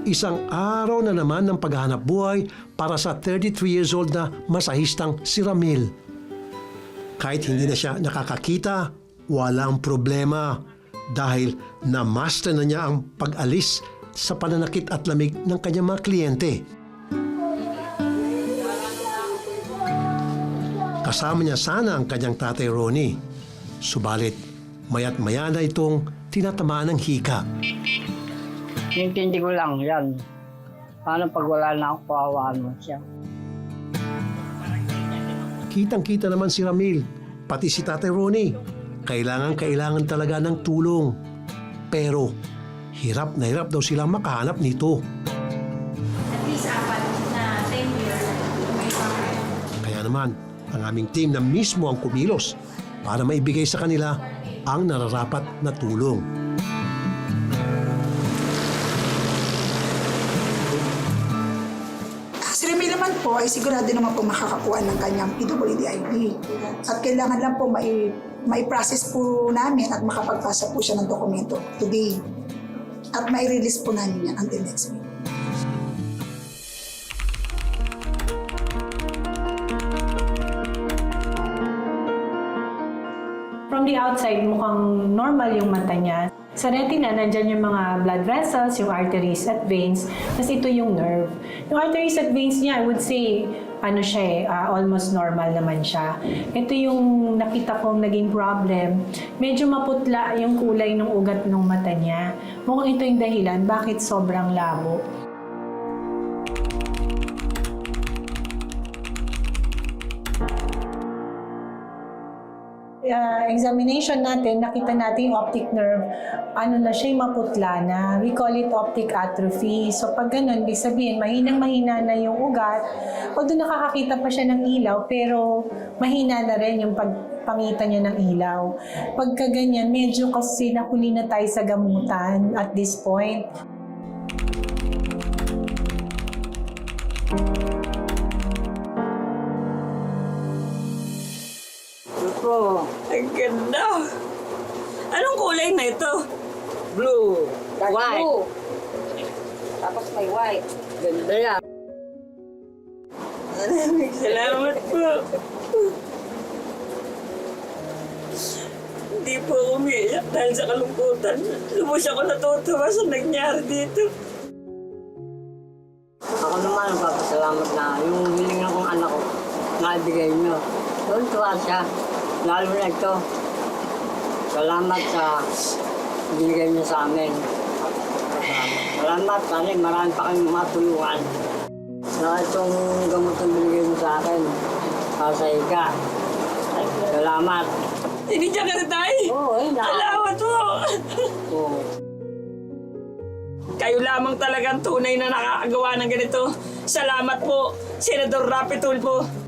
Isang araw na naman ng paghahanap buhay para sa 33 years old na masahistang si Ramil. Kahit hindi na siya nakakakita, walang problema dahil na-master na niya ang pag-alis sa pananakit at lamig ng kanyang mga kliyente. Kasama niya sana ang kanyang tatay Ronnie. Subalit, maya't maya na itong tinatamaan ng hika. Intindi ko lang yan. Paano pag wala na ako, pawawaan mo siya. Kitang-kita naman si Ramil, pati si Tatay Ronnie. Kailangan talaga ng tulong. Pero, hirap na hirap daw silang makahanap nito. At least 4 na 10 years may pangit. Kaya naman, ang aming team na mismo ang kumilos para maibigay sa kanila ang nararapat na tulong. Si Remy naman po ay sigurado naman po makakakuha ng kanyang PWD ID. At kailangan lang po mai-process po namin at makapagpasa po siya ng dokumento today. At mai-release po namin yan until next week. From the outside, mukhang normal yung mata niya. Sa retina, nandyan yung mga blood vessels, yung arteries at veins, tapos ito yung nerve. Yung arteries at veins niya, I would say, almost normal naman siya. Ito yung nakita kong naging problem. Medyo maputla yung kulay ng ugat ng mata niya. Mukhang ito yung dahilan bakit sobrang labo. Examination natin, nakita natin yung optic nerve, siya, maputla na. We call it optic atrophy. So pag ganun, ibig sabihin, mahinang-mahina na yung ugat. Although nakakakita pa siya ng ilaw, pero mahina na rin yung pagpangita niya ng ilaw. Pagka ganyan, medyo kasi nahuli na tayo sa gamutan at this point. Ito, Ang ganda. Anong kulay na ito? blue, Dark white. blue. Tapos may white. Ganda yan. Salamat po. Hindi po ako umiiyak dahil sa kalungkutan. Lubos ako natutuwa sa nangyari dito. Ako naman, nagpapasalamat na yung hiling akong anak ko, naibigay niyo. Doon tuwa siya. Lalo na ito. Salamat sa binigay niyo sa amin. Salamat, sana marami pa kayong matulungan. Sa itong gamot na binigay niyo sa akin, para sa ika. Salamat. Tinidya ka na tayo. Oo, Salamat po. Oo. Kayo lamang talagang tunay na nakakagawa ng ganito. Salamat po, Senador Rapi Tulfo.